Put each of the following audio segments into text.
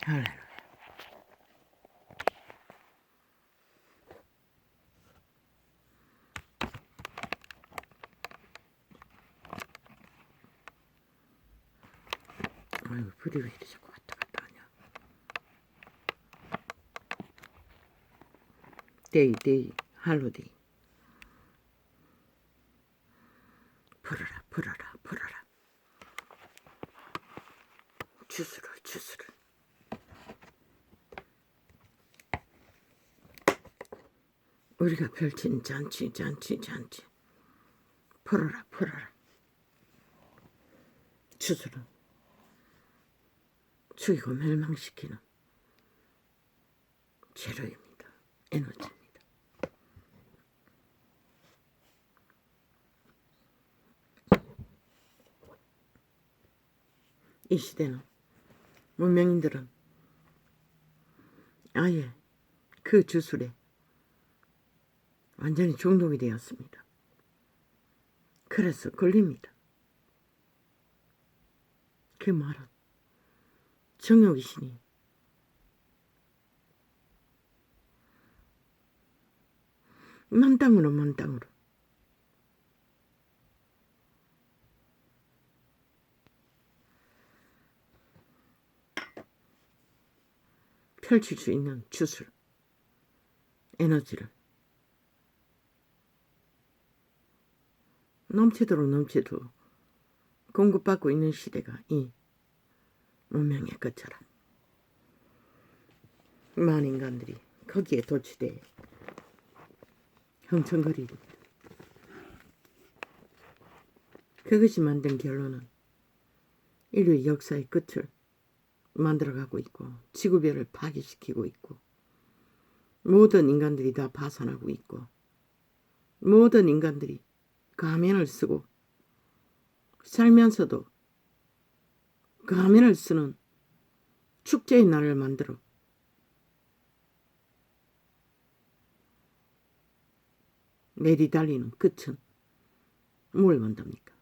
할렐루야. 아이고, 불이 왜 이리 자꾸 왔다 갔다 하냐. 데이, 할로데이. 불어라. 주스를. 우리가 펼친 잔치. 풀어라. 주스를 죽이고 멸망시키는 재료입니다. 에너지입니다. 이 시대는 문명인들은 아예 그 주술에 완전히 중독이 되었습니다. 그래서 걸립니다. 그 말은 정욕이시니 만땅으로 펼칠 수 있는 주술, 에너지를 넘치도록 공급받고 있는 시대가 이 문명의 끝처럼 많은 인간들이 거기에 도취돼 흥청거리입니다. 그것이 만든 결론은 인류의 역사의 끝을 만들어가고 있고 지구별을 파괴시키고 있고 모든 인간들이 다 파산하고 있고 모든 인간들이 가면을 쓰고 살면서도 가면을 쓰는 축제의 날을 만들어 내리달리는 끝은 뭘 만듭니까?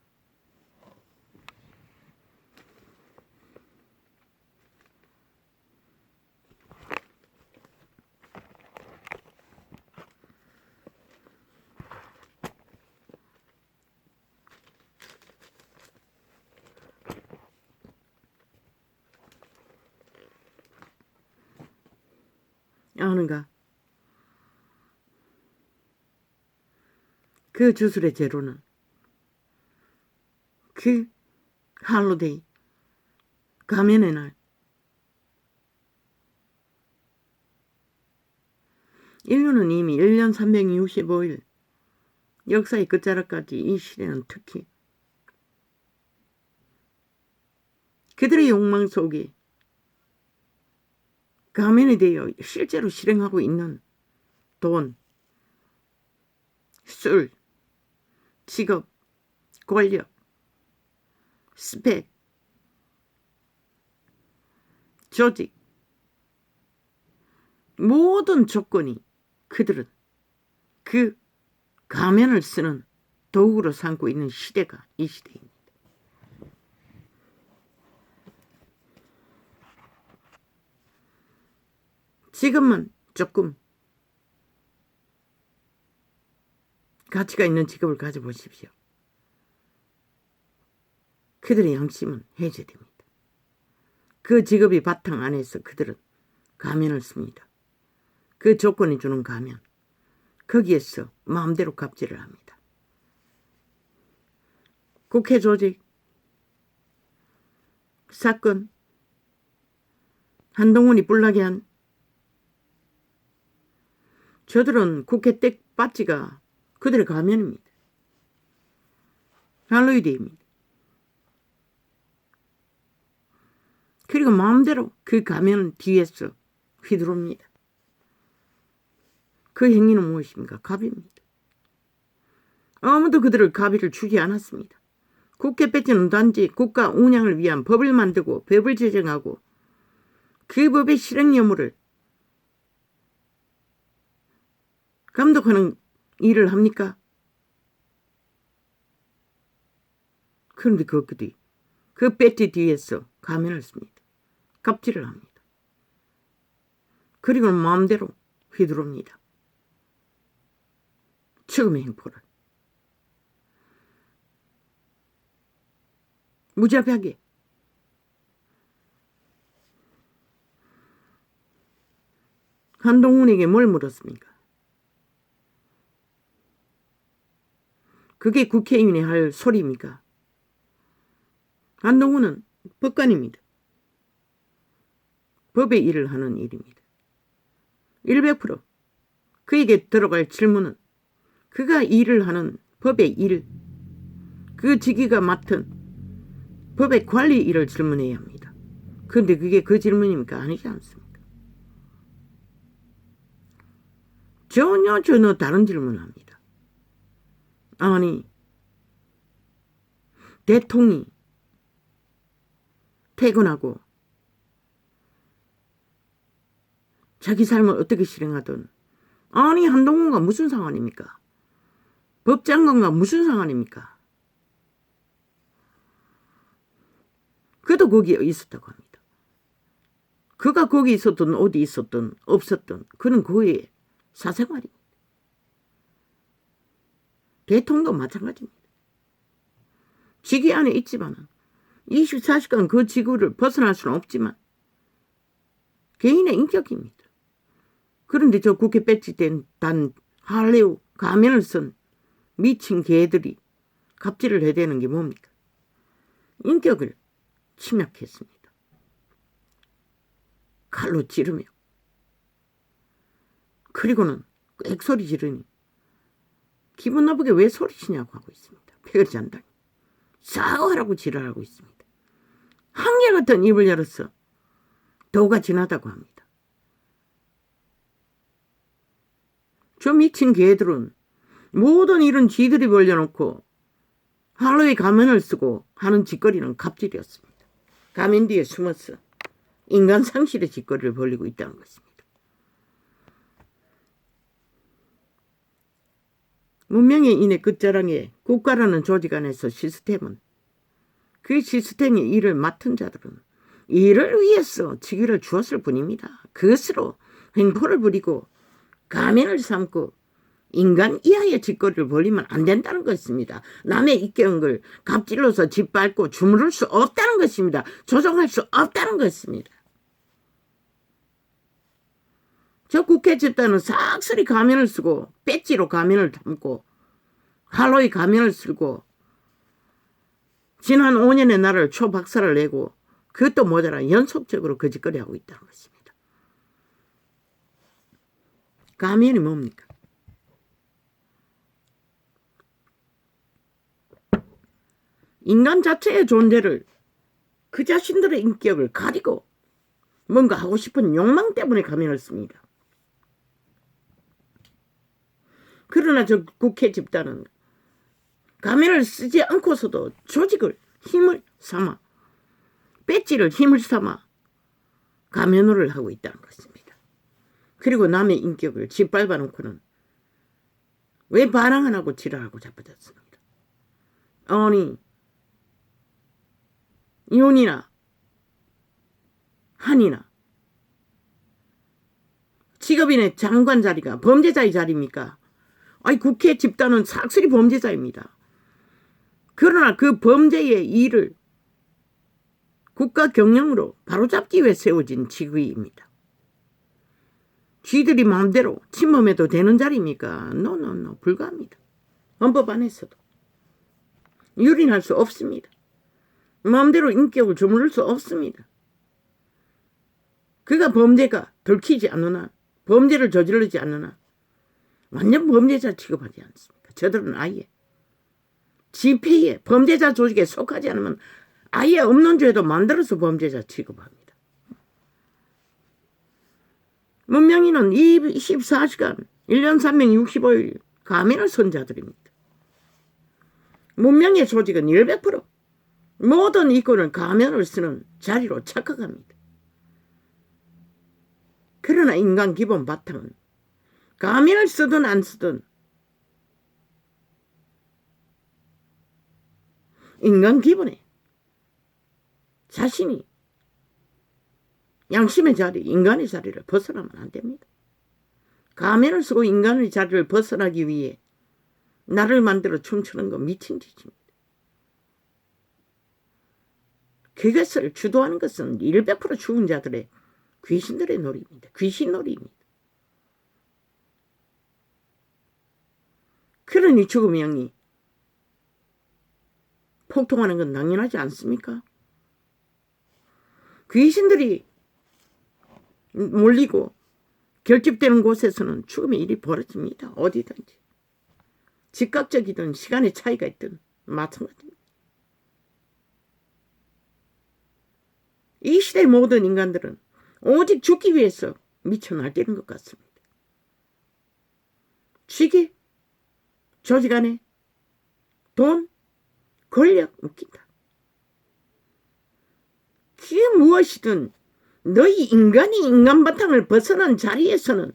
아는가? 그 주술의 재료는 그 할로데이 가면의 날 인류는 이미 1년 365일 역사의 끝자락까지 이 시대는 특히 그들의 욕망 속에 가면이 되어 실제로 실행하고 있는 돈, 술, 직업, 권력, 스펙, 조직 모든 조건이 그들은 그 가면을 쓰는 도구로 삼고 있는 시대가 이 시대입니다. 지금은 조금 가치가 있는 직업을 가져보십시오. 그들의 양심은 해제됩니다. 그 직업이 바탕 안에서 그들은 가면을 씁니다. 그 조건이 주는 가면, 거기에서 마음대로 갑질을 합니다. 국회 조직, 사건, 한동훈이 뿔나게 한 저들은 국회 댁 바지가 그들의 가면입니다. 할로이데이입니다. 그리고 마음대로 그 가면 뒤에서 휘두릅니다. 그 행위는 무엇입니까? 갑입니다. 아무도 그들을 갑의를 주지 않았습니다. 국회 배지는 단지 국가 운영을 위한 법을 만들고 법을 제정하고 그 법의 실행 여부를 감독하는 일을 합니까? 그런데 그들이 그 배지 뒤에서 가면을 씁니다. 갑질을 합니다. 그리고는 마음대로 휘두릅니다. 죽음의 행포를. 무자비하게. 한동훈에게 뭘 물었습니까? 그게 국회의원이 할 소리입니까? 한동훈은 법관입니다. 법의 일을 하는 일입니다. 100% 그에게 들어갈 질문은 그가 일을 하는 법의 일, 그 직위가 맡은 법의 관리 일을 질문해야 합니다. 그런데 그게 그 질문입니까? 아니지 않습니까? 전혀 다른 질문을 합니다. 아니, 대통령이 퇴근하고 자기 삶을 어떻게 실행하든 아니 한동훈과 무슨 상관입니까? 법장관과 무슨 상관입니까? 그도 거기에 있었다고 합니다. 그가 거기 있었든 어디 있었든 없었든 그는 그의 사생활입니다. 대통령도 마찬가지입니다. 직위 안에 있지만 24시간 그 지구를 벗어날 수는 없지만 개인의 인격입니다. 그런데 저 국회 배치된 단 할레우 가면을 쓴 미친 개들이 갑질을 해대는 게 뭡니까? 인격을 침략했습니다. 칼로 찌르며. 그리고는 꽥소리 지르니 기분 나쁘게 왜 소리치냐고 하고 있습니다. 폐거리 잔다니. 사과하라고 지랄하고 있습니다. 한결같은 입을 열어서 도가 지나다고 합니다. 저 미친 개들은 모든 일은 지들이 벌려놓고 할로윈 가면을 쓰고 하는 짓거리는 갑질이었습니다. 가면 뒤에 숨어서 인간 상실의 짓거리를 벌이고 있다는 것입니다. 문명의 인의 끝자락에 국가라는 조직 안에서 시스템은 그 시스템의 일을 맡은 자들은 일을 위해서 직위를 주었을 뿐입니다. 그것으로 횡포를 부리고 가면을 삼고 인간 이하의 짓거리를 벌이면 안 된다는 것입니다. 남의 입겨운 걸 갑질로서 짓밟고 주무를 수 없다는 것입니다. 조종할 수 없다는 것입니다. 저 국회 집단은 싹쓸이 가면을 쓰고 배지로 가면을 담고 할로윈 가면을 쓰고 지난 5년의 나라를 초박살을 내고 그것도 모자라 연속적으로 거짓거리 하고 있다는 것입니다. 가면이 뭡니까? 인간 자체의 존재를 그 자신들의 인격을 가리고 뭔가 하고 싶은 욕망 때문에 가면을 씁니다. 그러나 저 국회 집단은 가면을 쓰지 않고서도 조직을 힘을 삼아 배지를 힘을 삼아 가면을 하고 있다는 것입니다. 그리고 남의 인격을 짓밟아 놓고는 왜 반항 안 하고 지랄하고 자빠졌습니다. 아니 윤이나 한이나 직업인의 장관 자리가 범죄자의 자리입니까? 아니 국회 집단은 삭슬이 범죄자입니다. 그러나 그 범죄의 일을 국가 경영으로 바로잡기 위해 세워진 직위입니다. 쥐들이 마음대로 침범해도 되는 자리입니까? 노 불가합니다. 헌법 안에서도 유린할 수 없습니다. 마음대로 인격을 주무를 수 없습니다. 그가 범죄가 들키지 않으나 범죄를 저지르지 않으나 완전 범죄자 취급하지 않습니까? 저들은 아예 집회에 범죄자 조직에 속하지 않으면 아예 없는 죄도 만들어서 범죄자 취급합니다. 문명인은 24시간 1년 365일 가면을 쓴 자들입니다. 문명의 조직은 100% 모든 이권을 가면을 쓰는 자리로 착각합니다. 그러나 인간 기본 바탕은 가면을 쓰든 안 쓰든 인간 기본에 자신이 양심의 자리, 인간의 자리를 벗어나면 안 됩니다. 가면을 쓰고 인간의 자리를 벗어나기 위해 나를 만들어 춤추는 건 미친 짓입니다. 그것을 주도하는 것은 100% 죽은 자들의 귀신들의 놀이입니다. 귀신 놀이입니다. 그러니 죽음의 영이 폭통하는 건 당연하지 않습니까? 귀신들이 몰리고 결집되는 곳에서는 죽음의 일이 벌어집니다. 어디든지. 즉각적이든 시간의 차이가 있든 마찬가지입니다. 이 시대의 모든 인간들은 오직 죽기 위해서 미쳐 날뛰는 것 같습니다. 취기, 조직 안에 돈, 권력 웃긴다. 그게 무엇이든 너희 인간이 인간 바탕을 벗어난 자리에서는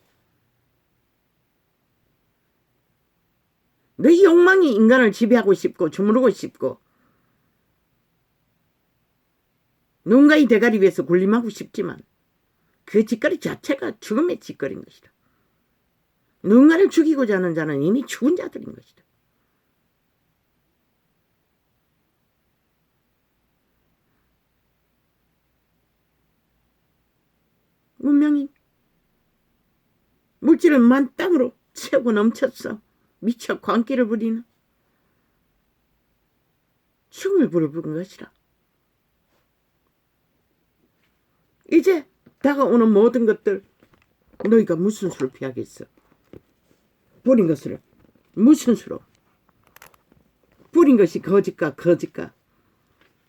너희 욕망이 인간을 지배하고 싶고 주무르고 싶고 누군가의 대가리 위에서 군림하고 싶지만 그 짓거리 자체가 죽음의 짓거리인 것이다. 누군가를 죽이고자 하는 자는 이미 죽은 자들인 것이다. 문명이 물질을 만땅으로 채우고 넘쳤어. 미쳐 광기를 부리는 죽음을 부르는 것이라. 이제 다가오는 모든 것들 너희가 무슨 수를 피하겠어? 버린 것을 무슨 수로? 버린 것이 거짓과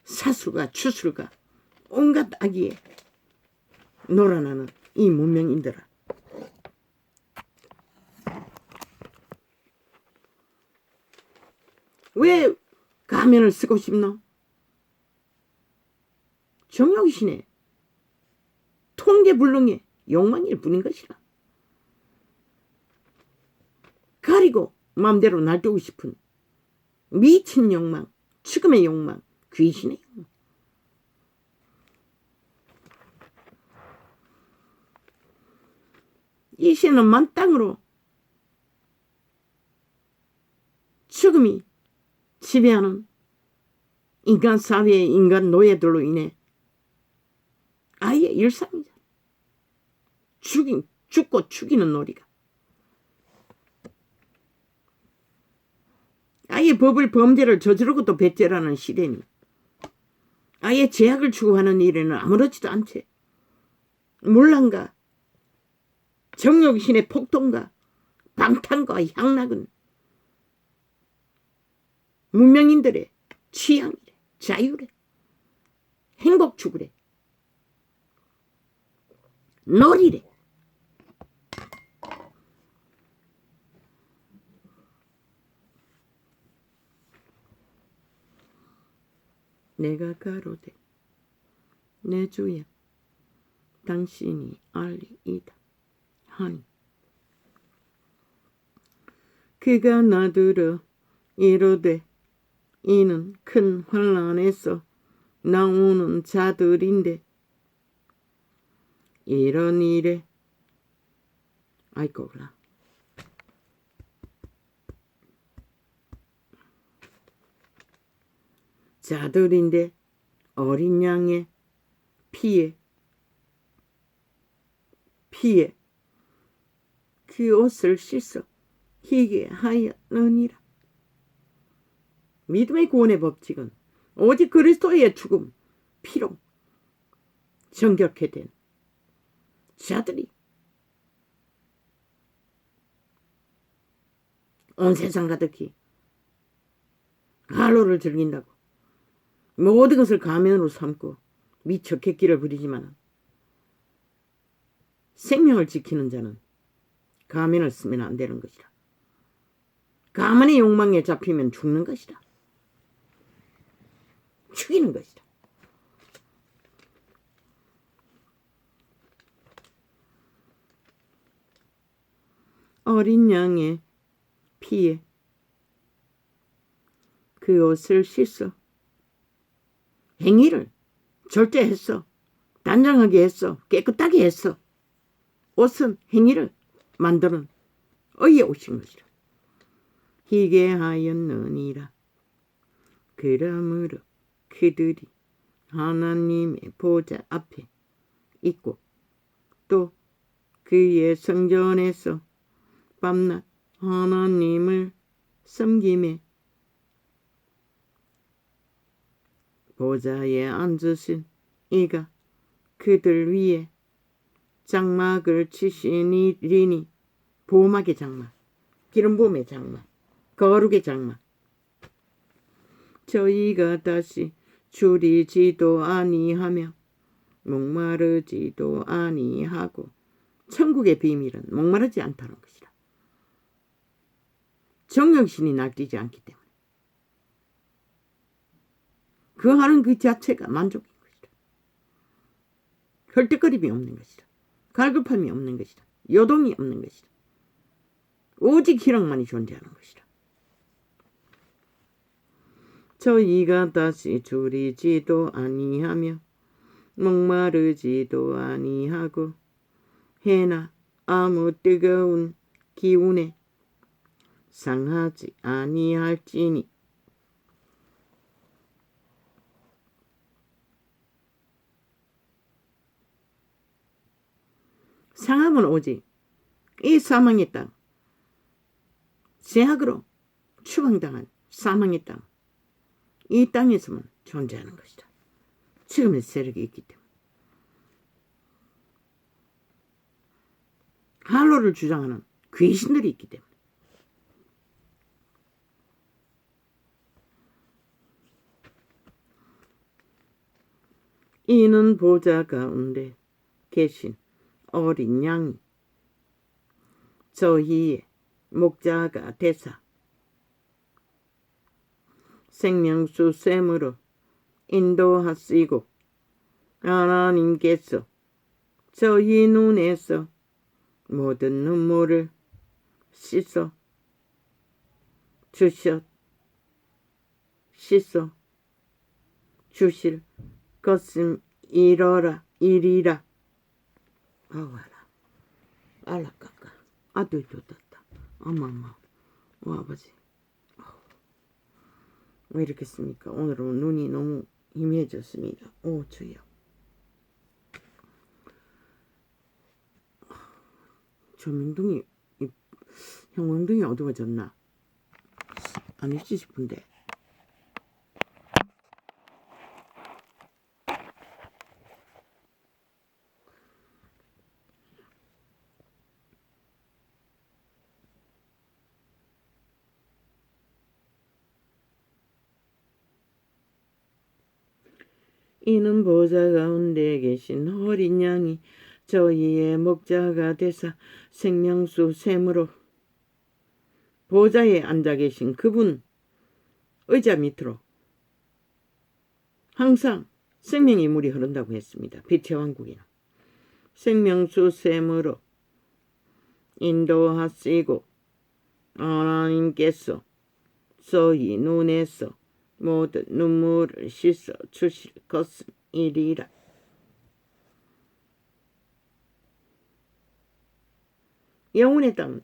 사술과 추술과 온갖 악의에 놀아나는 이 문명인들아. 왜 가면을 쓰고 싶노? 정욕신의 통계불능의 욕망일 뿐인 것이라. 가리고 마음대로 놔두고 싶은 미친 욕망, 죽음의 욕망, 귀신의 욕망. 이 시는 만땅으로 죽음이 지배하는 인간 사회의 인간 노예들로 인해 아예 일상이다. 죽고 죽이는 놀이가. 아예 범죄를 저지르고 또 배째라는 시대니 아예 제약을 추구하는 일에는 아무렇지도 않지. 물란과 정욕신의 폭동과 방탕과 향락은 문명인들의 취향이래, 자유래, 행복 추구래, 놀이래. 내가 가로되 내 주야 당신이 알리이다 하니 그가 나더러 이르되 이는 큰 환난에서 나오는 자들인데 이런 일에 아이고라 자들인데 어린 양의 피에 그 옷을 씻어 희게 하였느니라. 믿음의 구원의 법칙은 오직 그리스도의 죽음, 피로 정결케 된 자들이 온 세상 가득히 갈로를 즐긴다고 모든 것을 가면으로 삼고 미쳐 객기를 부리지만 생명을 지키는 자는 가면을 쓰면 안 되는 것이다. 가만의 욕망에 잡히면 죽는 것이다. 죽이는 것이다. 어린 양의 피에 그 옷을 씻어 행위를 절제했어. 단정하게 했어. 깨끗하게 했어. 옷은 행위를 만드는 의에 오신 것이라. 희게 하였느니라. 그러므로 그들이 하나님의 보좌 앞에 있고 또 그의 성전에서 밤낮 하나님을 섬김에 보좌에 앉으신 이가 그들 위에 장막을 치시니리니 보막의 장막, 기름부음의 장막, 거룩의 장막. 저희가 다시 줄이지도 아니하며 목마르지도 아니하고 천국의 비밀은 목마르지 않다는 것이라. 정령신이 날뛰지 않기 때문에 그 하는 그 자체가 만족인 것이라. 헐떡거림이 없는 것이라. 갈급함이 없는 것이라. 요동이 없는 것이라. 오직 희락만이 존재하는 것이라. 저희가 다시 줄이지도 아니하며 목마르지도 아니하고 해나 아무 뜨거운 기운에 상하지 아니할지니 상함은 오직 이 사망의 땅, 죄악으로 추방당한 사망의 땅, 이 땅에서만 존재하는 것이다. 지금의 세력이 있기 때문에. 할로를 주장하는 귀신들이 있기 때문에. 이는 보좌 가운데 계신 어린 양이 저희의 목자가 되사 생명수 샘으로 인도하시고 하나님께서 저희 눈에서 모든 눈물을 씻어 주실 것은 이리라. 알라까까 아들도 떴다. 어머머 아버지 왜 이렇게 씁니까? 오늘은 눈이 너무 희미해졌습니다. 오 주여. 조명등이 형광등이 어두워졌나? 아니지 싶은데. 이는 보좌 가운데 계신 어린 양이 저희의 목자가 되사 생명수 샘으로 보좌에 앉아 계신 그분 의자 밑으로 항상 생명의 물이 흐른다고 했습니다. 빛의 왕국이나 생명수 샘으로 인도하시고 하나님께서 저희 눈에서 모든 눈물을 씻어 주실 것은 이리라. 영혼의 땅,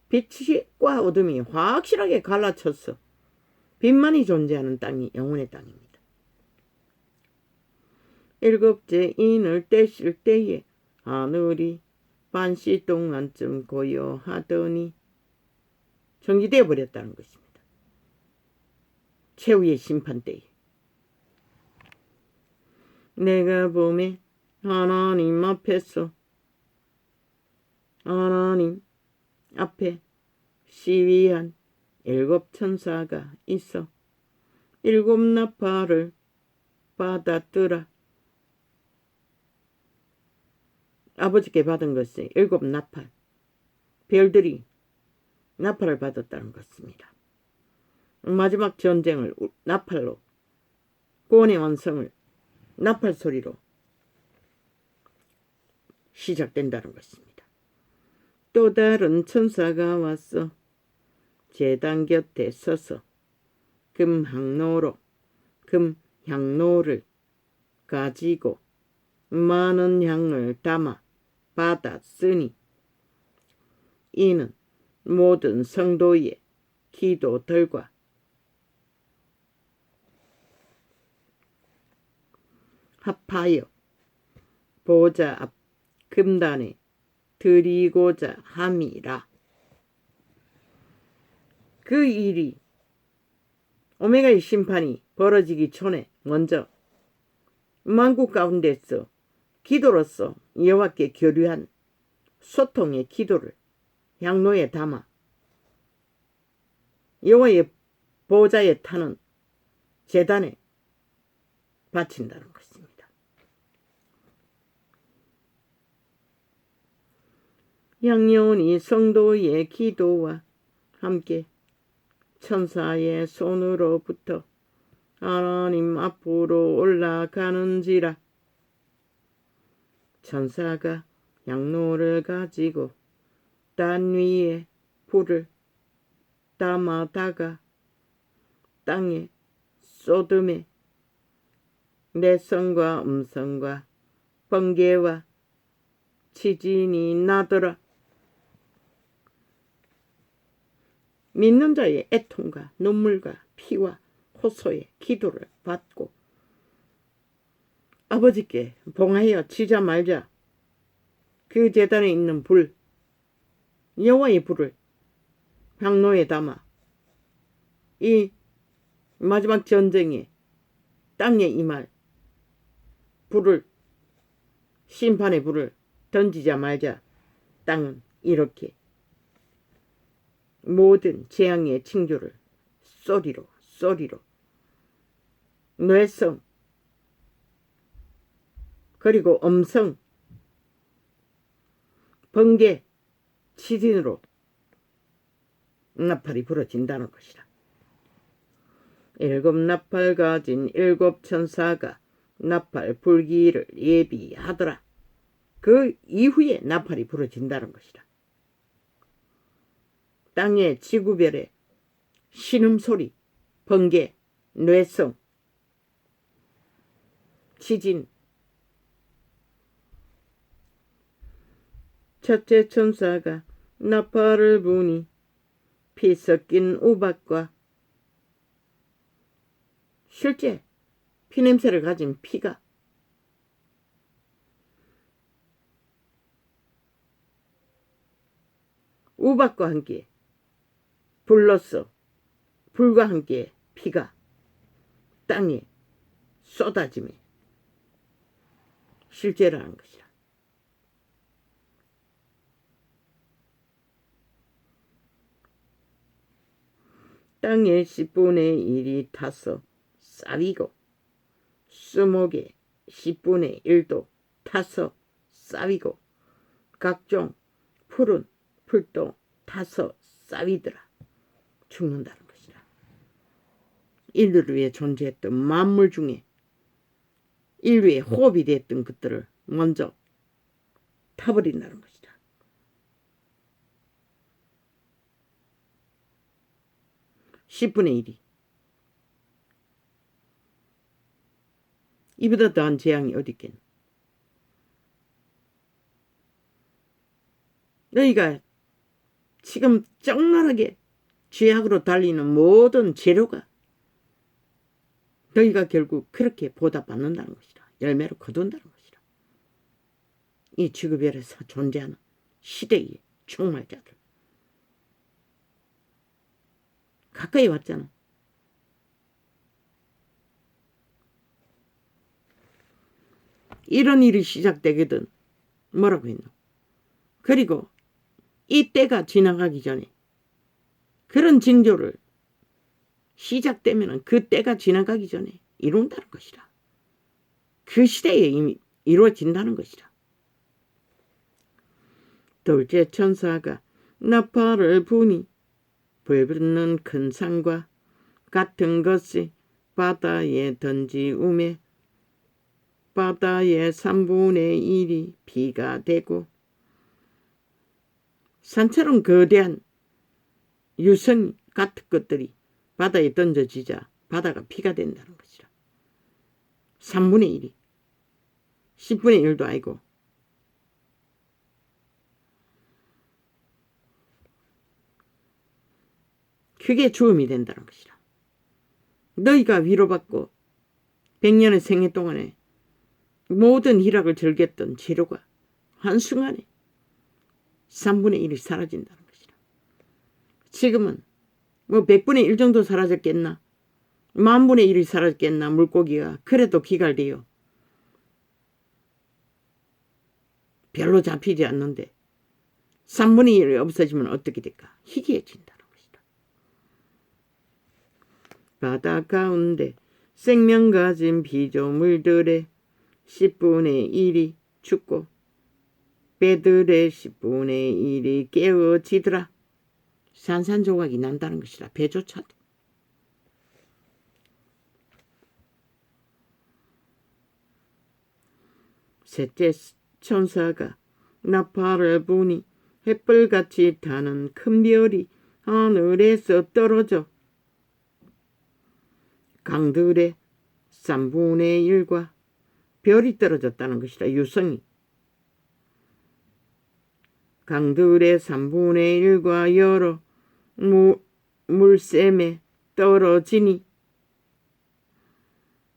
빛과 어둠이 확실하게 갈라쳤어. 빛만이 존재하는 땅이 영혼의 땅입니다. 일곱째 인을 떼실 때에 하늘이 반시 동안쯤 고요하더니 정지되어 버렸다는 것입니다. 최후의 심판 때에 내가 봄에 하나님 앞에 시위한 7 천사가 있어 7 나팔을 받았더라. 아버지께 받은 것은 7 나팔, 별들이 나팔을 받았다는 것입니다. 마지막 전쟁을 나팔로, 구원의 완성을 나팔 소리로 시작된다는 것입니다. 또 다른 천사가 와서 제단 곁에 서서 금 향로를 가지고 많은 향을 담아 받았으니 이는 모든 성도의 기도들과 합하여 보좌 앞 금단에 드리고자 함이라. 그 일이 오메가의 심판이 벌어지기 전에 먼저 만국 가운데서 기도로서 여호와께 교류한 소통의 기도를 향로에 담아 여호와의 보좌에 타는 제단에 바친다는 것입니다. 양려원이 성도의 기도와 함께 천사의 손으로부터 하나님 앞으로 올라가는지라. 천사가 양로를 가지고 땅 위에 불을 담아다가 땅에 쏟음에 내성과 음성과 번개와 지진이 나더라. 믿는 자의 애통과 눈물과 피와 호소의 기도를 받고 아버지께 봉하여 치자 말자. 그 제단에 있는 불, 여호와의 불을 향로에 담아 이 마지막 전쟁에 땅에 임할 불을, 심판의 불을 던지자 말자. 땅은 이렇게 모든 재앙의 징조를 소리로 뇌성 그리고 음성 번개 지진으로 나팔이 부러진다는 것이라. 7 나팔 가진 7 천사가 나팔 불기를 예비하더라. 그 이후에 나팔이 부러진다는 것이라. 땅의 지구별의 신음소리, 번개, 뇌성, 지진. 첫째 천사가 나팔을 부니 피 섞인 우박과 실제 피냄새를 가진 피가 우박과 함께 불로써 불과 함께 피가 땅에 쏟아짐에 실제라는 것이라. 땅의 10분의 1이 타서 쌀이고 수목의 10분의 1도 타서 쌀이고 각종 풀은 풀도 타서 쌀이더라. 죽는다는 것이라. 인류를 위해 존재했던 만물 중에 인류의 호흡이 됐던 것들을 먼저 타버린다는 것이라. (10분의 1이) 이보다 더한 재앙이 어디 있겠노. 너희가 지금 쩍나하게 죄악으로 달리는 모든 재료가 너희가 결국 그렇게 보답받는다는 것이라. 열매를 거둔다는 것이라. 이 지구별에서 존재하는 시대의 총말자들 가까이 왔잖아. 이런 일이 시작되거든 뭐라고 했노. 그리고 이 때가 지나가기 전에 그런 징조를 시작되면 그 때가 지나가기 전에 이룬다는 것이라. 그 시대에 이미 이루어진다는 것이라. 둘째 천사가 나팔을 부니 불붙는 큰 산과 같은 것이 바다에 던지우매 바다의 3분의 1이 비가 되고 산처럼 거대한 유성 같은 것들이 바다에 던져지자 바다가 피가 된다는 것이라. 3분의 1이 10분의 1도 아니고. 그게 죽음이 된다는 것이라. 너희가 위로받고 100년의 생애 동안에 모든 희락을 즐겼던 재료가 한순간에 3분의 1이 사라진다는 것이라. 지금은 뭐 100분의 1 정도 사라졌겠나? 10,000분의 1이 사라졌겠나? 물고기가 그래도 기갈되어 별로 잡히지 않는데 3분의 1이 없어지면 어떻게 될까? 희귀해진다는 것이다. 바다 가운데 생명 가진 피조물들의 10분의 1이 죽고 배들의 10분의 1이 깨어지더라. 산산조각이 난다는 것이라. 배조차도. 셋째 천사가 나팔을 부니 햇불같이 타는 큰 별이 하늘에서 떨어져 강들의 3분의 1과 별이 떨어졌다는 것이라. 유성이 강들의 3분의 1과 여러 물샘에 떨어지니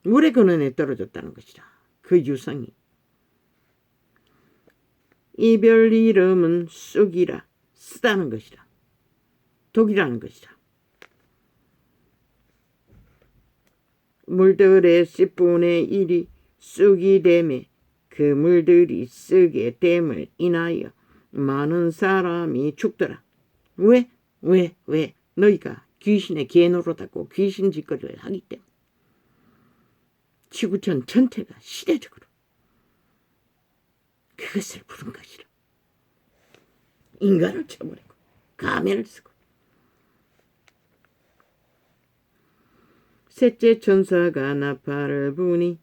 물의 근원에 떨어졌다는 것이라. 그 유성이. 이 별 이름은 쑥이라. 쓰다는 것이라. 독이라는 것이라. 물들의 10분의 1이 쑥이 되매 그 물들이 쓰게 됨을 인하여 많은 사람이 죽더라. 왜? 너희가 귀신의 개노릇하고 귀신 짓거리를 하기 때문에. 지구촌 전체가 시대적으로 그것을 부른 것이라. 인간을 쳐버리고 가면을 쓰고. 셋째 천사가 나팔을 부니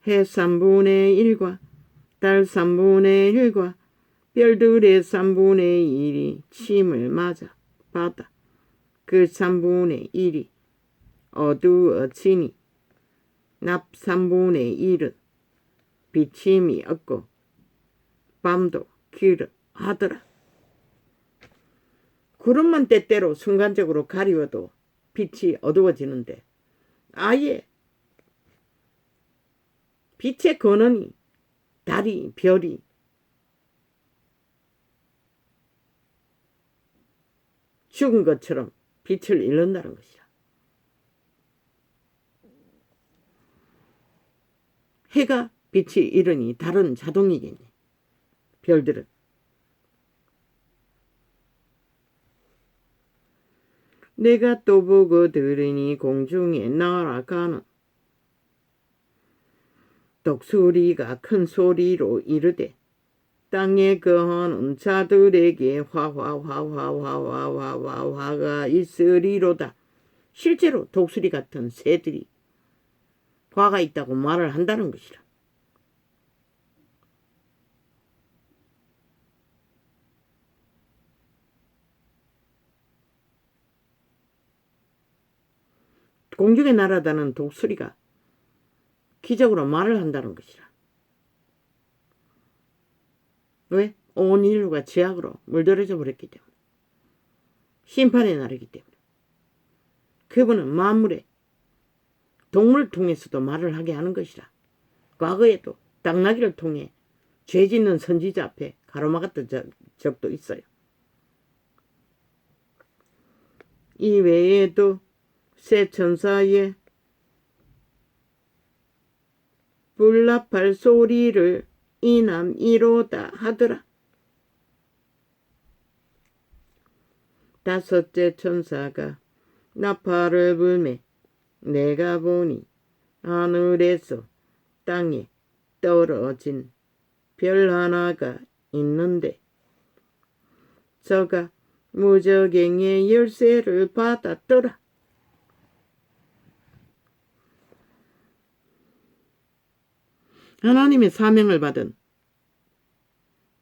해 3분의 1과 달 3분의 1과 별들의 3분의 1이 침을 맞아 바다 그 3분의 1이 어두워지니 납 3분의 1은 비침이 없고 밤도 길어하더라. 구름만 때때로 순간적으로 가리워도 빛이 어두워지는데 아예 빛의 근원이 달이 별이 죽은 것처럼 빛을 잃는다는 것이야. 해가 빛이 잃으니 달은 자동이겠네. 별들은. 내가 또 보고 들으니 공중에 날아가는 독수리가 큰 소리로 이르되 땅에 거하는 자들에게 화가 있으리로다. 실제로 독수리 같은 새들이 화가 있다고 말을 한다는 것이라. 공중에 날아다니는 독수리가 기적으로 말을 한다는 것이라. 왜? 온 인류가 죄악으로 물들어져 버렸기 때문에. 심판의 날이기 때문에. 그분은 만물에 동물을 통해서도 말을 하게 하는 것이라. 과거에도 당나귀를 통해 죄 짓는 선지자 앞에 가로막았던 적도 있어요. 이 외에도 새 천사의 불나팔 소리를 이남이로다 하더라. 다섯째 천사가 나팔을 불매 내가 보니 하늘에서 땅에 떨어진 별 하나가 있는데 저가 무저갱의 열쇠를 받았더라. 하나님의 사명을 받은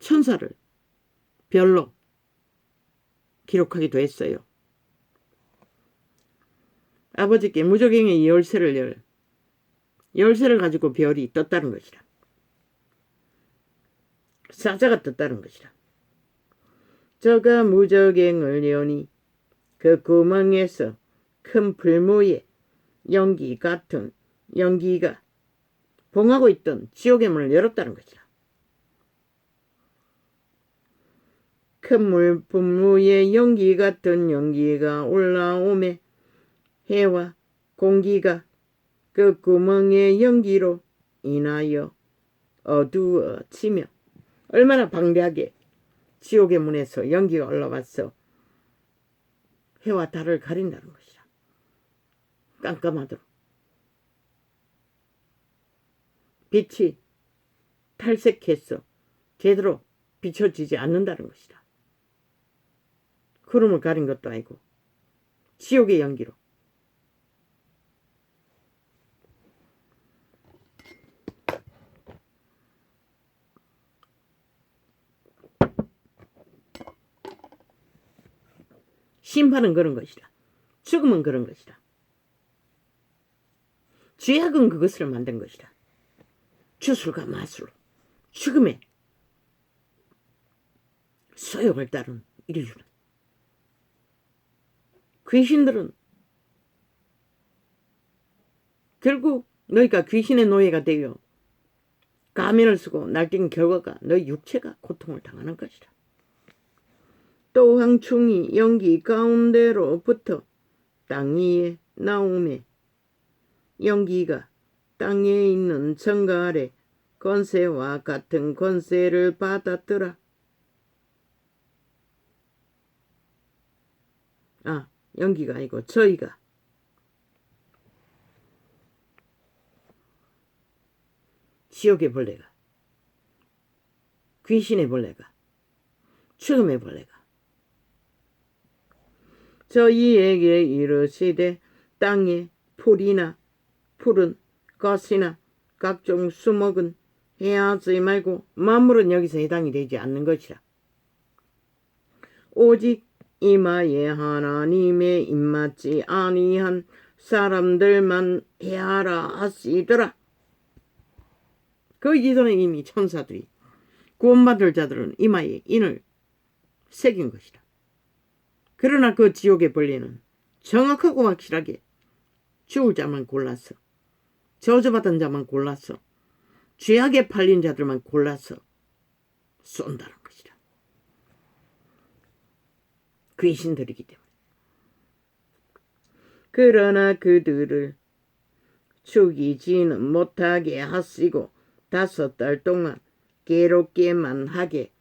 천사를 별로 기록하기도 했어요. 아버지께 무저갱의 열쇠를 열 열쇠를 가지고 별이 떴다는 것이라. 사자가 떴다는 것이라. 저가 무적행을 여니 그 구멍에서 큰 풀무에 연기 같은 연기가 봉하고 있던 지옥의 문을 열었다는 것이라. 큰 풀무에 연기 같은 연기가 올라오매 해와 공기가 그 구멍의 연기로 인하여 어두워지며 얼마나 방대하게 지옥의 문에서 연기가 올라와서 해와 달을 가린다는 것이라. 깜깜하도록. 빛이 탈색해서 제대로 비춰지지 않는다는 것이라. 구름을 가린 것도 아니고 지옥의 연기로. 심판은 그런 것이라. 죽음은 그런 것이라. 죄악은 그것을 만든 것이라. 주술과 마술, 죽음의 소욕을 따른 인류는, 귀신들은 결국 너희가 귀신의 노예가 되어 가면을 쓰고 날뛴 결과가 너희 육체가 고통을 당하는 것이라. 또 황충이 연기 가운데로부터 땅 위에 나오매 연기가 땅에 있는 천가 아래 권세와 같은 권세를 받았더라. 연기가 아니고 저희가 지옥의 벌레가, 귀신의 벌레가, 죽음의 벌레가 저희에게 이르시되 땅에 풀이나 푸른 것이나 각종 수목은 해하지 말고 만물은 여기서 해당이 되지 않는 것이라. 오직 이마에 하나님의 입맞지 아니한 사람들만 해하라 하시더라. 그 이전에 이미 천사들이 구원받을 자들은 이마에 인을 새긴 것이라. 그러나 그 지옥의 벌레는 정확하고 확실하게 죽을 자만 골라서, 저주받은 자만 골라서, 죄악에 팔린 자들만 골라서 쏜다는 것이라. 귀신들이기 때문에. 그러나 그들을 죽이지는 못하게 하시고 5달 동안 괴롭게만 하게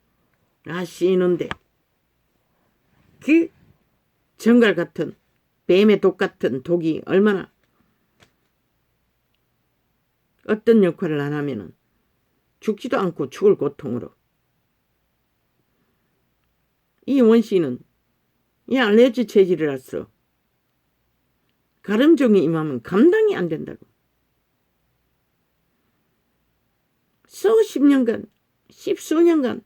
하시는데, 그 정갈 같은 뱀의 독 같은 독이 얼마나 어떤 역할을 안 하면은 죽지도 않고 죽을 고통으로. 이 원시는 이 알레르기 체질이라서 가름종이 임하면 감당이 안 된다고. 수십 년간, 십수년간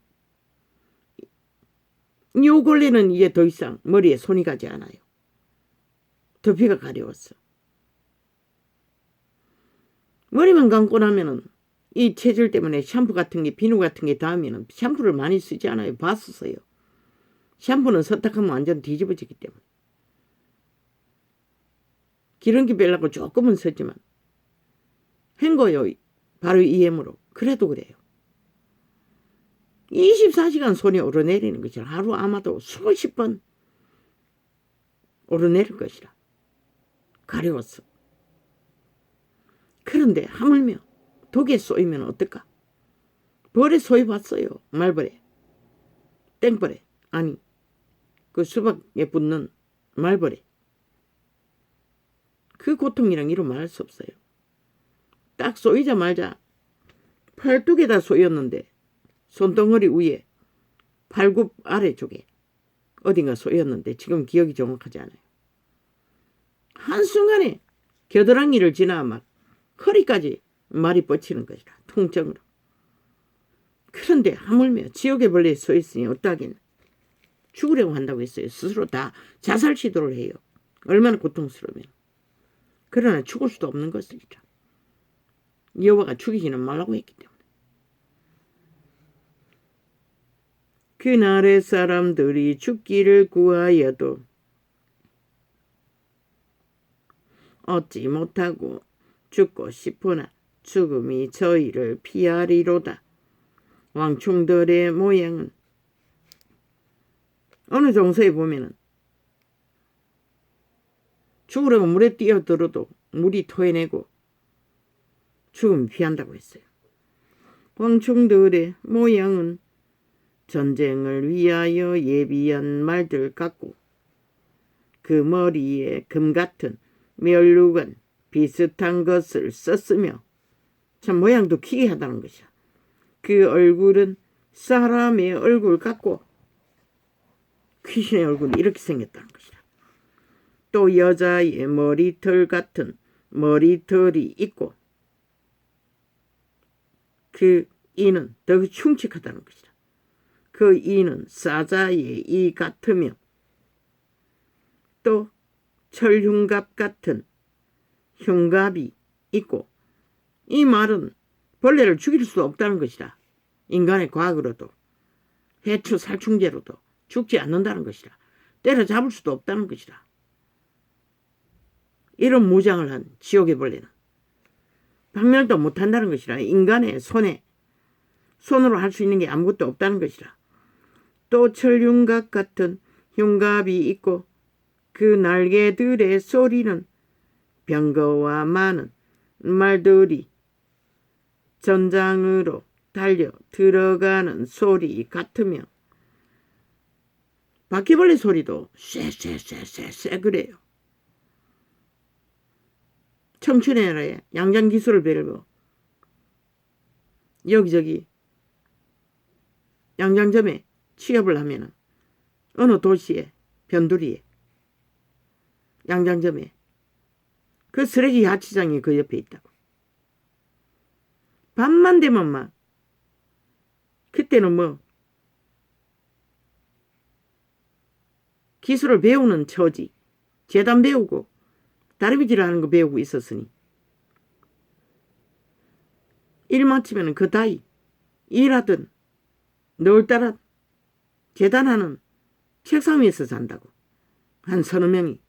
요 근래는 이제 더 이상 머리에 손이 가지 않아요. 두피가 가려웠어. 머리만 감고 나면은 이 체질 때문에 샴푸 같은 게, 비누 같은 게 닿으면은 샴푸를 많이 쓰지 않아요. 봤었어요. 샴푸는 세탁하면 완전 뒤집어지기 때문에. 기름기 빼려고 조금은 썼지만 헹궈요. 바로 EM으로. 그래도 그래요. 24시간 손이 오르내리는 것이라. 하루 아마도 수십 번 오르내릴 것이라. 가려웠어. 그런데 하물며 독에 쏘이면 어떨까? 벌에 쏘여봤어요. 말벌에. 땡벌에. 아니, 그 수박에 붙는 말벌에. 그 고통이랑 이루 말할 수 없어요. 딱 쏘이자마자 팔뚝에다 쏘였는데 손덩어리 위에 팔굽 아래쪽에 어딘가 쏘였는데 지금 기억이 정확하지 않아요. 한순간에 겨드랑이를 지나 막 허리까지 말이 뻗치는 것이라. 통증으로. 그런데 하물며 지옥의 벌레에 쏘였으니 어떠하겠나. 죽으려고 한다고 했어요. 스스로 다 자살 시도를 해요. 얼마나 고통스러우면. 그러나 죽을 수도 없는 것이라. 여호와가 죽이지는 말라고 했기 때문에. 그날의 사람들이 죽기를 구하여도 얻지 못하고 죽고 싶으나 죽음이 저희를 피하리로다. 왕충들의 모양은 어느 정서에 보면은 죽으려고 물에 뛰어들어도 물이 토해내고 죽음이 피한다고 했어요. 왕충들의 모양은 전쟁을 위하여 예비한 말들 같고 그 머리에 금같은 멸루관 비슷한 것을 썼으며 참 모양도 기괴하다는 것이야. 그 얼굴은 사람의 얼굴 같고 귀신의 얼굴이 이렇게 생겼다는 것이다. 또 여자의 머리털 같은 머리털이 있고 그 이는 더 흉측하다는 것이다. 그 이는 사자의 이 같으며 또 철흉갑 같은 흉갑이 있고 이 말은 벌레를 죽일 수 없다는 것이다. 인간의 과학으로도 해초 살충제로도 죽지 않는다는 것이다. 때려잡을 수도 없다는 것이다. 이런 무장을 한 지옥의 벌레는 박멸도 못한다는 것이라. 인간의 손으로 할 수 있는 게 아무것도 없다는 것이라. 또 철흉갑 같은 흉갑이 있고 그 날개들의 소리는 병거와 많은 말들이 전장으로 달려 들어가는 소리 같으며 바퀴벌레 소리도 쎄 그래요. 청춘의 나라에 양장기술을 배우고 여기저기 양장점에 취업을 하면은 어느 도시에 변두리에 양장점에 그 쓰레기 야치장이 그 옆에 있다고. 밤만 되면 막 그때는 뭐 기술을 배우는 처지 재단 배우고 다리미질을 하는 거 배우고 있었으니 일 마치면 그 다이 일하든 널따라 재단하는 책상 위에서 잔다고. 한 서너 명이.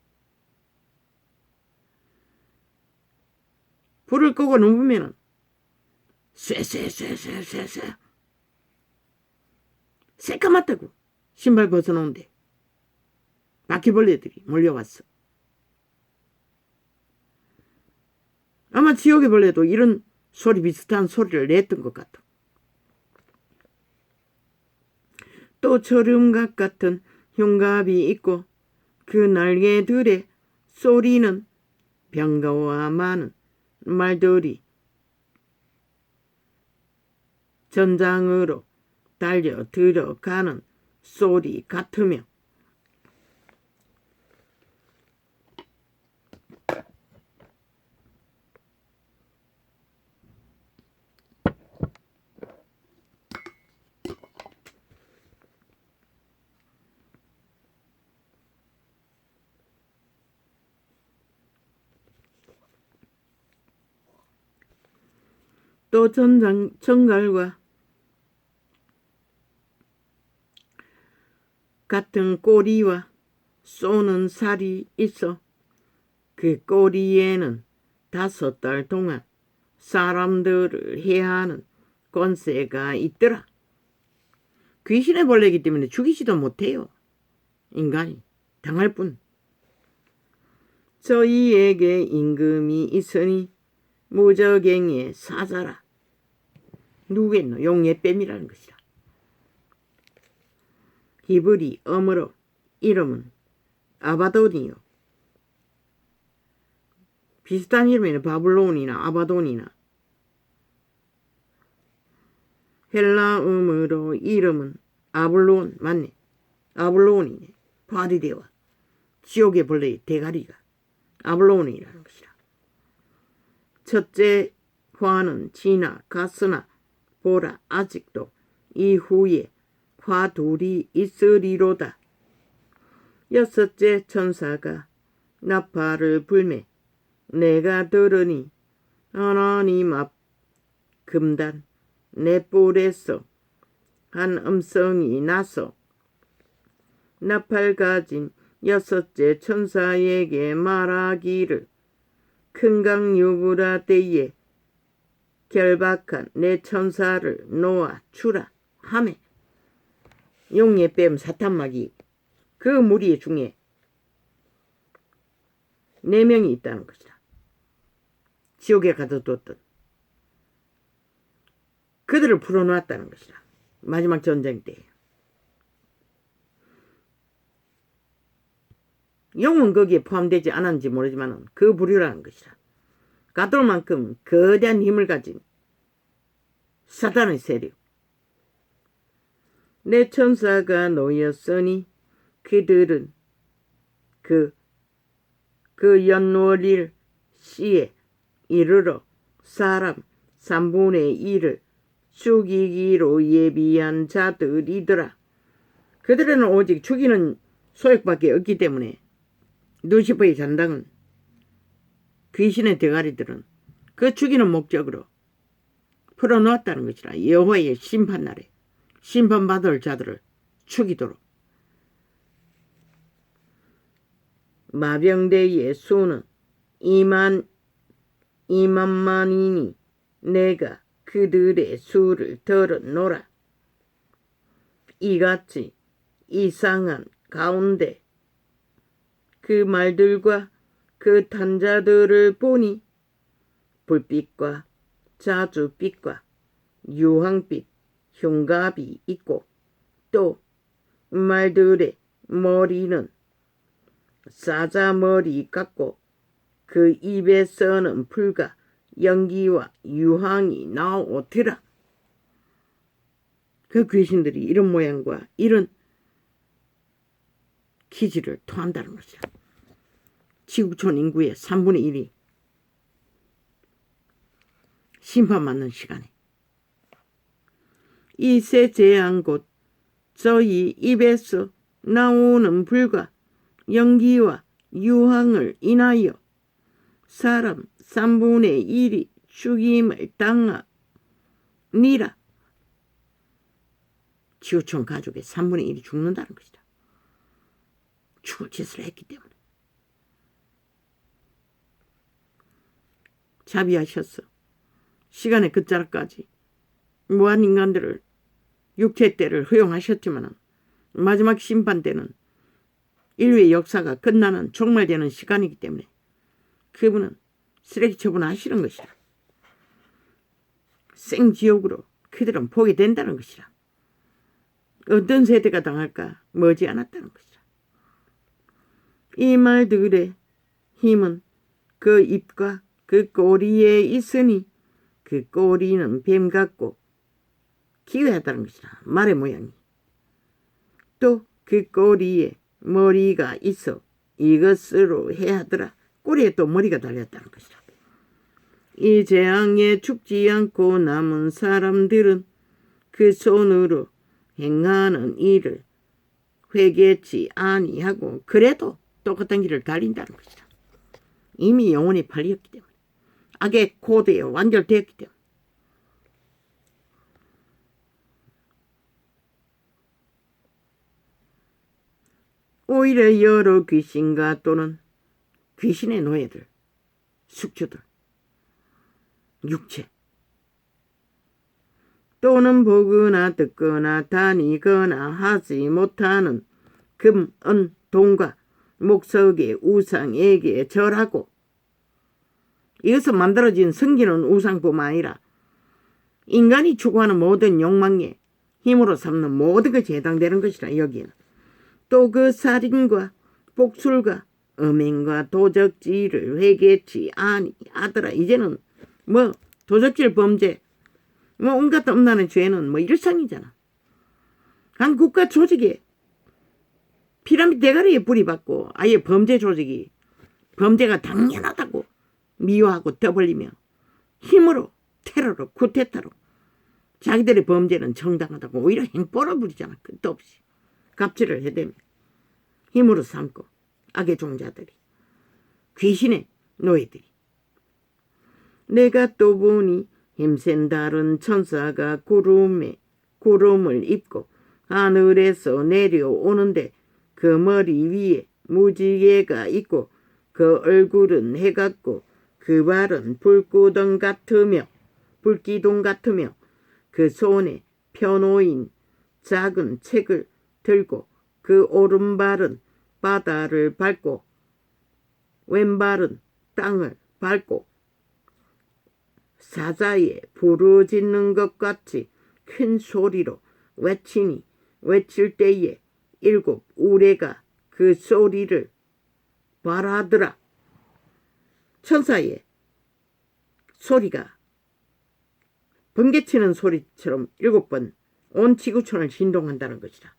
불을 끄고 누우면은 쎄 새까맣다고. 신발 벗어놓은데 바퀴벌레들이 몰려왔어. 아마 지옥의 벌레도 이런 소리 비슷한 소리를 냈던 것 같아. 또 철음각 같은 흉갑이 있고 그 날개들의 소리는 병거와 많은 말들이 전장으로 달려 들어가는 소리 같으며 또 정갈과 같은 꼬리와 쏘는 살이 있어 그 꼬리에는 5달 동안 사람들을 해하는 권세가 있더라. 귀신의 벌레이기 때문에 죽이지도 못해요. 인간이 당할 뿐. 저희에게 임금이 있으니 무저갱의 사자라. 누구겠노? 용의 뺨이라는 것이라. 히브리 어머로 이름은 아바돈이요. 비슷한 이름에는 바블론이나 아바돈이나 헬라음으로 이름은 아블론 맞네. 아블론이네. 바리데와 지옥의 벌레의 대가리가 아블론이라는 것이라. 첫째 화는 지나갔으나 보라 아직도 이후에 화 둘이 있으리로다. 여섯째 천사가 나팔을 불매 내가 들으니 하나님 앞 금단 내 뿔에서 한 음성이 나서 나팔 가진 여섯째 천사에게 말하기를 큰 강 유브라 데에 결박한 내 천사를 놓아 주라 하매 용의 뱀 사탄마귀 그 무리 중에 4명이 있다는 것이다. 지옥에 가둬뒀던 그들을 풀어놓았다는 것이다. 마지막 전쟁 때에. 용은 거기에 포함되지 않았는지 모르지만 그 부류라는 것이다. 가돌 만큼 거대한 힘을 가진 사탄의 세력. 내 천사가 놓였으니 그들은 그 연월일 시에 이르러 사람 3분의 1을 죽이기로 예비한 자들이더라. 그들은 오직 죽이는 소욕밖에 없기 때문에 루시퍼의 잔당은 귀신의 대가리들은 그 죽이는 목적으로 풀어놓았다는 것이라. 여호와의 심판날에 심판받을 자들을 죽이도록. 마병대의 수는 2만만이니 내가 그들의 수를 들어노라. 이같이 이상한 가운데 그 말들과 그 탄자들을 보니 불빛과 자주빛과 유황빛 흉갑이 있고 또 말들의 머리는 사자머리 같고 그 입에서는 불과 연기와 유황이 나오더라. 그 귀신들이 이런 모양과 이런 기질을 토한다는 것이야. 지구촌 인구의 3분의 1이 심판받는 시간에 이 세 재앙 곧 저희 입에서 나오는 불과 연기와 유황을 인하여 사람 3분의 1이 죽임을 당하니라. 지구촌 가족의 3분의 1이 죽는다는 것이다. 죽을 짓을 했기 때문에. 자비하셨어. 시간의 끝자락까지 무한 인간들을 육체 때를 허용하셨지만 마지막 심판 때는 인류의 역사가 끝나는 종말되는 시간이기 때문에 그분은 쓰레기 처분하시는 것이라. 생지옥으로 그들은 보게 된다는 것이라. 어떤 세대가 당할까 머지않았다는 것이라. 이 말들의 힘은 그 입과 그 꼬리에 있으니 그 꼬리는 뱀 같고 기괴하다는 것이라. 말의 모양이. 또 그 꼬리에 머리가 있어 이것으로 해하더라. 꼬리에 또 머리가 달렸다는 것이라. 이 재앙에 죽지 않고 남은 사람들은 그 손으로 행하는 일을 회개치 아니하고 그래도 똑같은 길을 달린다는 것이다. 이미 영혼이 팔렸기 때문에 악의 코드에 완결되었기 때문에. 오히려 여러 귀신과 또는 귀신의 노예들, 숙주들, 육체 또는 보거나 듣거나 다니거나 하지 못하는 금, 은, 돈과 목석의 우상에게 절하고 이것은 만들어진 성기는 우상뿐만 아니라 인간이 추구하는 모든 욕망에 힘으로 삼는 모든 것이 해당되는 것이라. 여기에는 또 그 살인과 복술과 음행과 도적질을 회개치 아니하더라. 이제는 뭐 도적질 범죄 뭐 온갖 엄난한 죄는 뭐 일상이잖아. 한 국가 조직에 피라미드 대가리에 뿌리 받고 아예 범죄 조직이 범죄가 당연하다고 미워하고 떠벌리며 힘으로 테러로 쿠데타로 자기들의 범죄는 정당하다고 오히려 행보를 부리잖아. 끝도 없이 갑질을 해대며 힘으로 삼고 악의 종자들이 귀신의 노예들이. 내가 또 보니 힘센 다른 천사가 구름을 입고 하늘에서 내려오는데 그 머리 위에 무지개가 있고 그 얼굴은 해 같고 그 발은 불기둥 같으며 그 손에 펴놓인 작은 책을 들고 그 오른발은 바다를 밟고 왼발은 땅을 밟고 사자에 부르짖는 것 같이 큰 소리로 외칠 때에 7 우레가 그 소리를 말하더라. 천사의 소리가 번개치는 소리처럼 7번 온 지구촌을 진동한다는 것이다.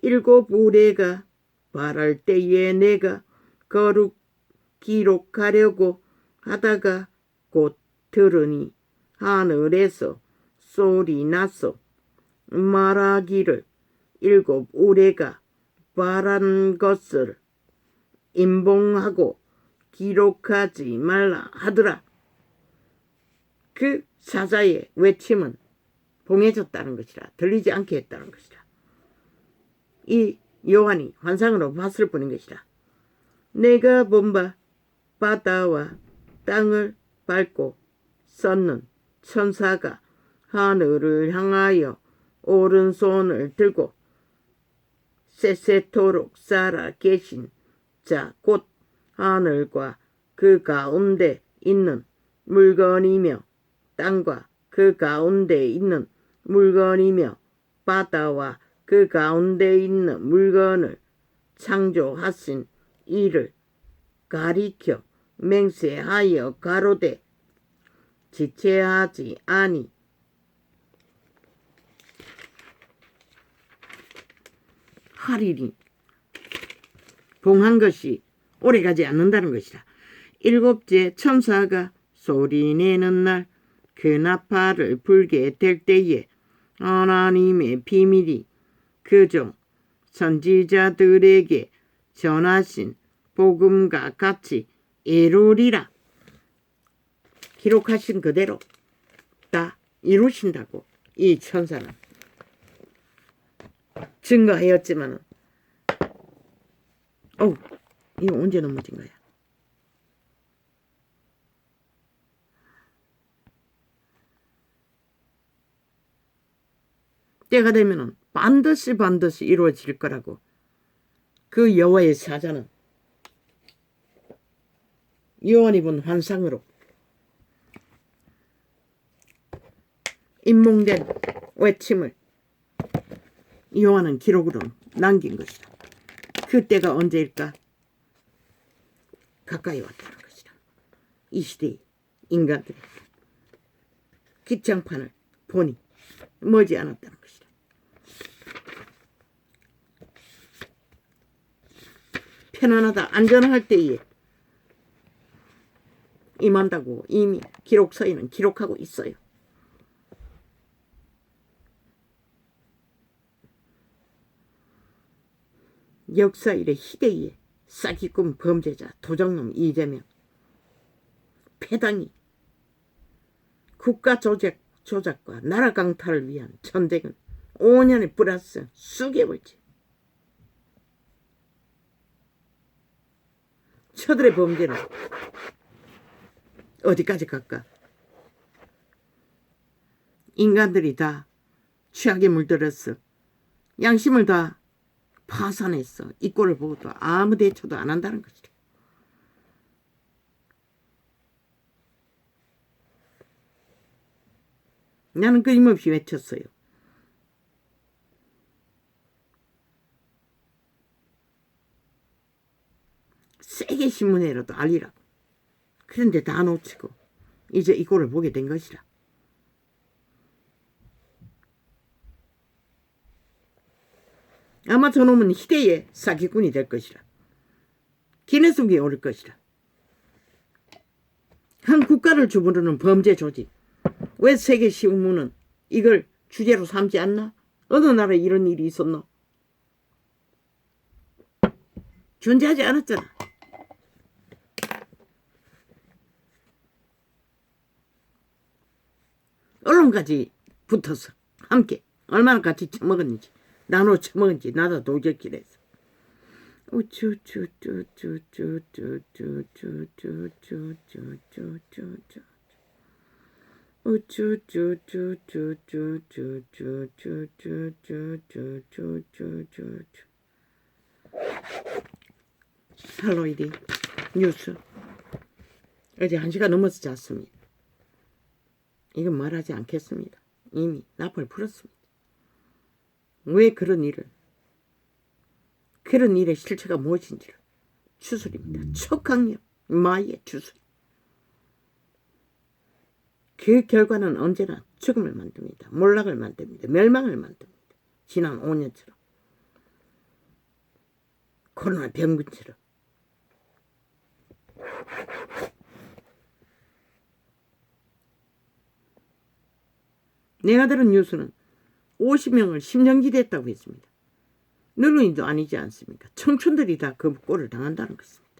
7 우레가 말할 때에 내가 기록하려고 하다가 곧 들으니 하늘에서 소리 났어. 말하기를 7 우레가 말한 것을 임봉하고 기록하지 말라 하더라. 그 사자의 외침은 봉해졌다는 것이라. 들리지 않게 했다는 것이라. 이 요한이 환상으로 봤을 뿐인 것이라. 내가 본 바 바다와 땅을 밟고 섰는 천사가 하늘을 향하여 오른손을 들고 세세토록 살아 계신 자 곧 하늘과 그 가운데 있는 물건이며 땅과 그 가운데 있는 물건이며 바다와 그 가운데 있는 물건을 창조하신 이를 가리켜 맹세하여 가로되 지체하지 아니 하리니 봉한 것이 오래가지 않는다는 것이다. 7째 천사가 소리내는 날 그 나팔을 불게 될 때에 하나님의 비밀이 그종 선지자들에게 전하신 복음과 같이 이루리라. 기록하신 그대로 다 이루신다고 이 천사는 증거하였지만 이거 언제 넘어진 거야? 때가 되면은 반드시 이루어질 거라고 그 여호와의 사자는 요한이 본 환상으로 임몽된 외침을 요한은 기록으로 남긴 것이다. 그 때가 언제일까? 가까이 왔다는 것이다. 이 시대의 인간들의 기창판을 보니 멀지 않았다는 것이다. 편안하다, 안전할 때에 임한다고 이미 기록서에는 기록하고 있어요. 역사 이래 희대의 사기꾼 범죄자 도적놈 이재명 패당이 국가 조작과 나라 강탈을 위한 전쟁은 5년에 플러스 수개월째. 저들의 범죄는 어디까지 갈까? 인간들이 다 취하게 물들었어. 양심을 다 파산했어. 이 꼴을 보고도 아무 대처도 안 한다는 것이다. 나는 끊임없이 외쳤어요. 세게 신문에라도 알리라고. 그런데 다 놓치고 이제 이 꼴을 보게 된 것이라. 아마 저놈은 희대의 사기꾼이 될 것이라. 기네스북에 오를 것이라. 한 국가를 주무르는 범죄 조직. 왜 세계신문은 이걸 주제로 삼지 않나? 어느 나라에 이런 일이 있었노? 존재하지 않았잖아. 마음까지 붙어서 함께 얼마나 같이 처먹었는지 나눠 처먹은지 나도 도적질해서 할로이디 뉴스 어제 1시간 넘어서 잤습니다. 이건 말하지 않겠습니다. 이미 납을 풀었습니다. 왜 그런 일의 실체가 무엇인지를 추술입니다. 초강력 마의 추술. 그 결과는 언제나 죽음을 만듭니다. 몰락을 만듭니다. 멸망을 만듭니다. 지난 5년처럼 코로나 병균처럼. 내가 들은 뉴스는 50명을 심정지대했다고 했습니다. 늙은이도 아니지 않습니까? 청춘들이 다 그 꼴을 당한다는 것입니다.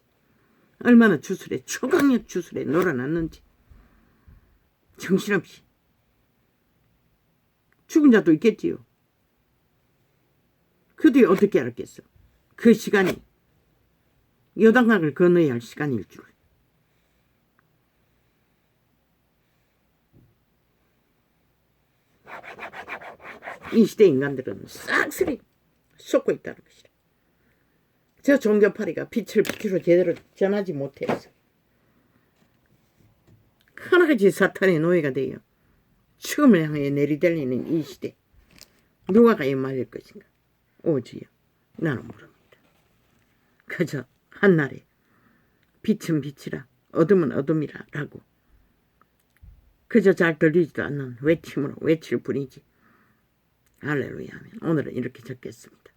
얼마나 주술에 초강력 주술에 놀아났는지 정신없이. 죽은 자도 있겠지요. 그 뒤에 어떻게 알았겠어. 그 시간이 요단강을 건너야 할 시간일 줄. 이 시대 인간들은 싹쓸이 쏟고 있다는 것이다. 저 종교파리가 빛을 빛으로 제대로 전하지 못해서 하나같이 사탄의 노예가 되어 죽음을 향해 내리달리는 이 시대 누가 가에 말릴 것인가. 오지요. 나는 모릅니다. 그저 한날에 빛은 빛이라 어둠은 어둠이라 라고 그저 잘 들리지도 않는 외침으로 외칠 뿐이지. 할렐루야 하면 오늘은 이렇게 적겠습니다.